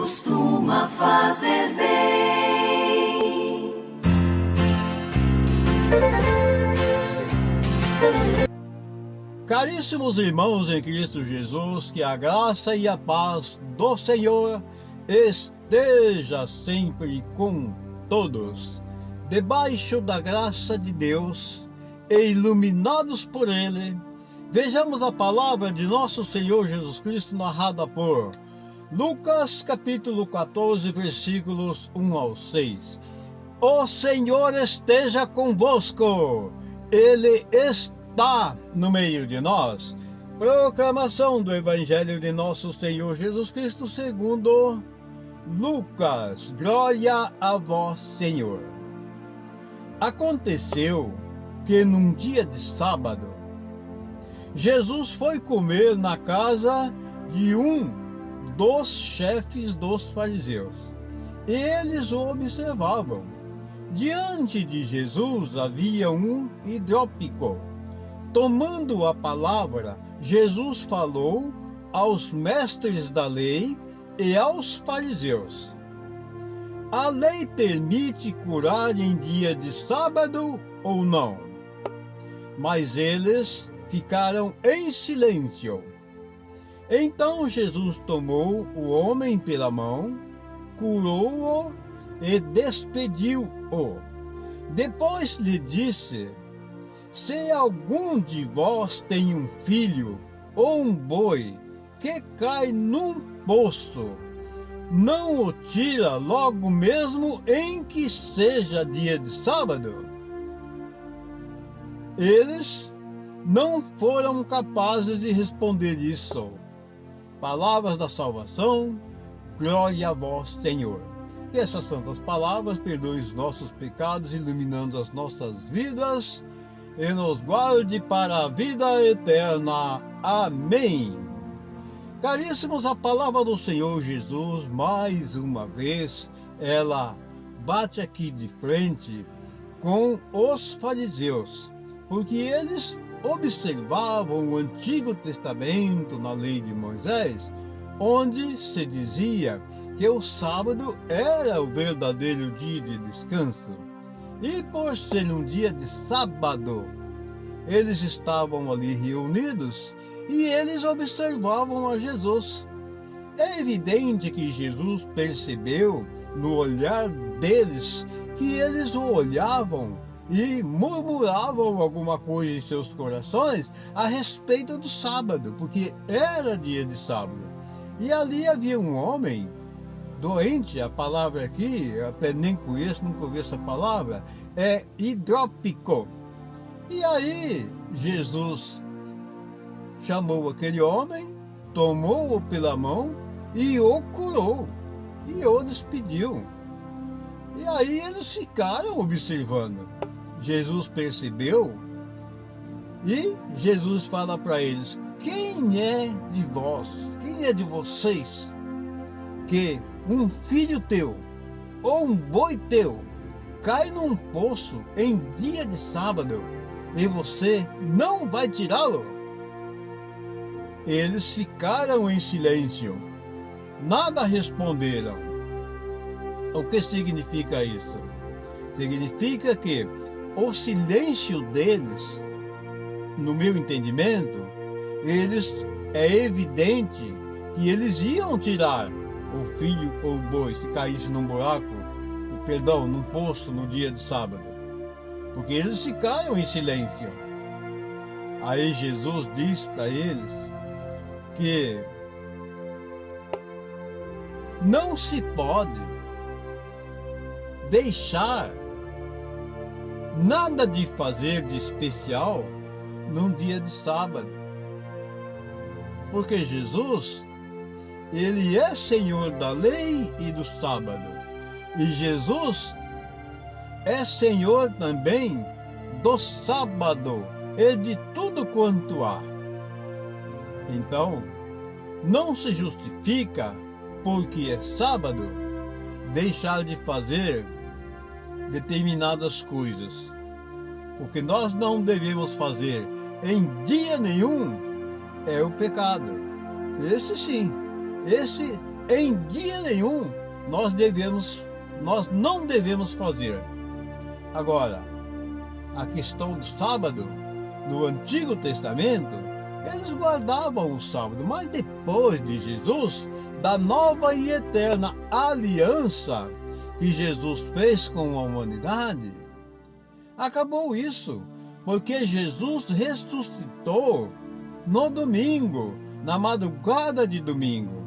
costuma fazer bem. Caríssimos irmãos em Cristo Jesus, que a graça e a paz do Senhor esteja sempre com todos. Debaixo da graça de Deus e iluminados por Ele, vejamos a palavra de nosso Senhor Jesus Cristo narrada por Lucas capítulo 14, versículos 1 ao 6. O Senhor esteja convosco, Ele está no meio de nós. Proclamação do Evangelho de nosso Senhor Jesus Cristo segundo Lucas. Glória a vós, Senhor. Aconteceu que num dia de sábado, Jesus foi comer na casa de um dos chefes dos fariseus. Eles o observavam. Diante de Jesus havia um hidrópico. Tomando a palavra, Jesus falou aos mestres da lei e aos fariseus. A lei permite curar em dia de sábado ou não? Mas eles ficaram em silêncio. Então Jesus tomou o homem pela mão, curou-o e despediu-o. Depois lhe disse: se algum de vós tem um filho ou um boi que cai num poço, não o tira logo mesmo em que seja dia de sábado? Eles não foram capazes de responder isso. Palavras da salvação, glória a vós, Senhor. Que essas santas palavras perdoem os nossos pecados, iluminando as nossas vidas e nos guarde para a vida eterna. Amém. Caríssimos, a palavra do Senhor Jesus, mais uma vez, ela bate aqui de frente com os fariseus, porque eles observavam o Antigo Testamento na lei de Moisés, onde se dizia que o sábado era o verdadeiro dia de descanso. E por ser um dia de sábado, eles estavam ali reunidos e eles observavam a Jesus. É evidente que Jesus percebeu no olhar deles que eles o olhavam e murmuravam alguma coisa em seus corações a respeito do sábado, porque era dia de sábado. E ali havia um homem doente, a palavra aqui, eu até nem conheço, nunca ouvi essa palavra, é hidrópico. E aí Jesus chamou aquele homem, tomou-o pela mão e o curou, e o despediu. E aí eles ficaram observando. Jesus percebeu e Jesus fala para eles: quem é de vós, quem é de vocês, que um filho teu ou um boi teu cai num poço em dia de sábado e você não vai tirá-lo? Eles ficaram em silêncio, nada responderam. O que significa isso? Significa que o silêncio deles, no meu entendimento, é evidente que eles iam tirar o filho ou o boi se caísse num buraco, num poço no dia de sábado, porque eles ficaram em silêncio. Aí Jesus diz para eles que não se pode deixar nada de fazer de especial num dia de sábado, porque Jesus, ele é Senhor da lei e do sábado, e Jesus é Senhor também do sábado e de tudo quanto há. Então, não se justifica, porque é sábado, deixar de fazer determinadas coisas. O que nós não devemos fazer em dia nenhum é o pecado. Esse sim, esse em dia nenhum nós não devemos fazer. Agora, a questão do sábado, no Antigo Testamento, eles guardavam o sábado, mas depois de Jesus, da nova e eterna aliança que Jesus fez com a humanidade, acabou isso, porque Jesus ressuscitou no domingo, na madrugada de domingo.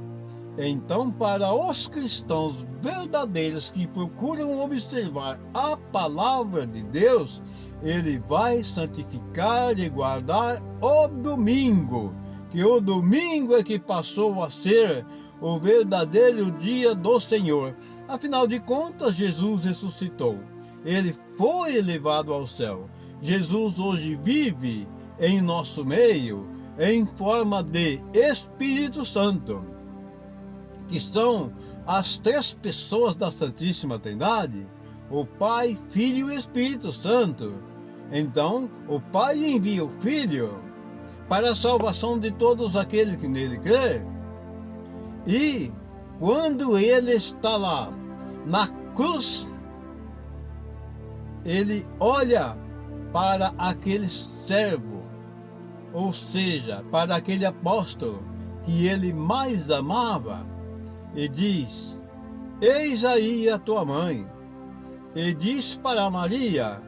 Então, para os cristãos verdadeiros que procuram observar a palavra de Deus, ele vai santificar e guardar o domingo, que o domingo é que passou a ser o verdadeiro dia do Senhor. Afinal de contas, Jesus ressuscitou. Ele foi elevado ao céu. Jesus hoje vive em nosso meio em forma de Espírito Santo, que são as três pessoas da Santíssima Trindade, o Pai, Filho e Espírito Santo. Então, o Pai envia o Filho para a salvação de todos aqueles que nele crê. E quando ele está lá na cruz, ele olha para aquele servo, ou seja, para aquele apóstolo que ele mais amava, e diz: eis aí a tua mãe. E diz para Maria: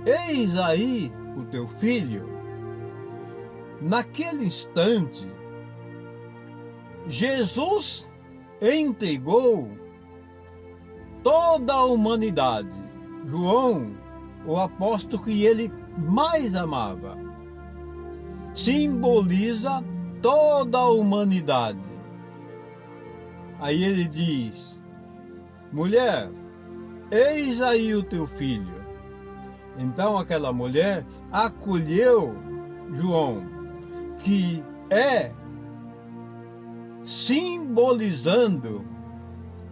eis aí o teu filho. Naquele instante, Jesus entregou toda a humanidade. João, o apóstolo que ele mais amava, simboliza toda a humanidade. Aí ele diz: mulher, eis aí o teu filho. Então aquela mulher acolheu João, que é simbolizando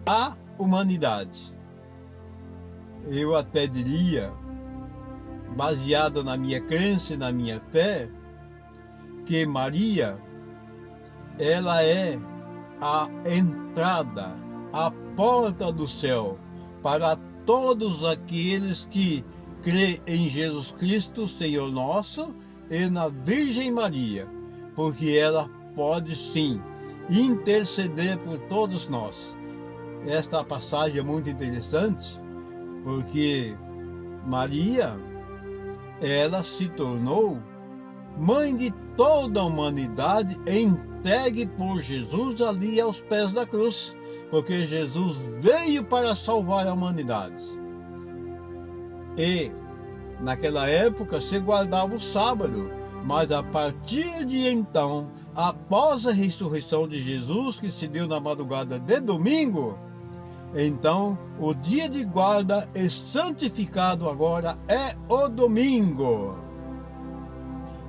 a humanidade. Eu até diria, baseado na minha crença e na minha fé, que Maria, ela é a entrada, a porta do céu para todos aqueles que crê em Jesus Cristo, Senhor nosso, e na Virgem Maria, porque ela pode sim interceder por todos nós. Esta passagem é muito interessante, porque Maria, ela se tornou mãe de toda a humanidade, entregue por Jesus ali aos pés da cruz, porque Jesus veio para salvar a humanidade. E naquela época se guardava o sábado, mas a partir de então, após a ressurreição de Jesus, que se deu na madrugada de domingo, então o dia de guarda é santificado agora, é o domingo.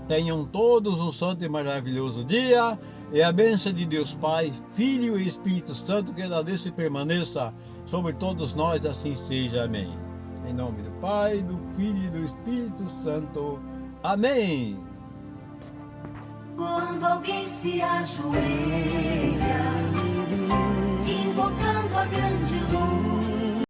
Tenham todos um santo e maravilhoso dia, e a bênção de Deus Pai, Filho e Espírito Santo, que ela desça e permaneça sobre todos nós, assim seja. Amém. Em nome do Pai, do Filho e do Espírito Santo. Amém. Quando alguém se ajoelha, invocando a grande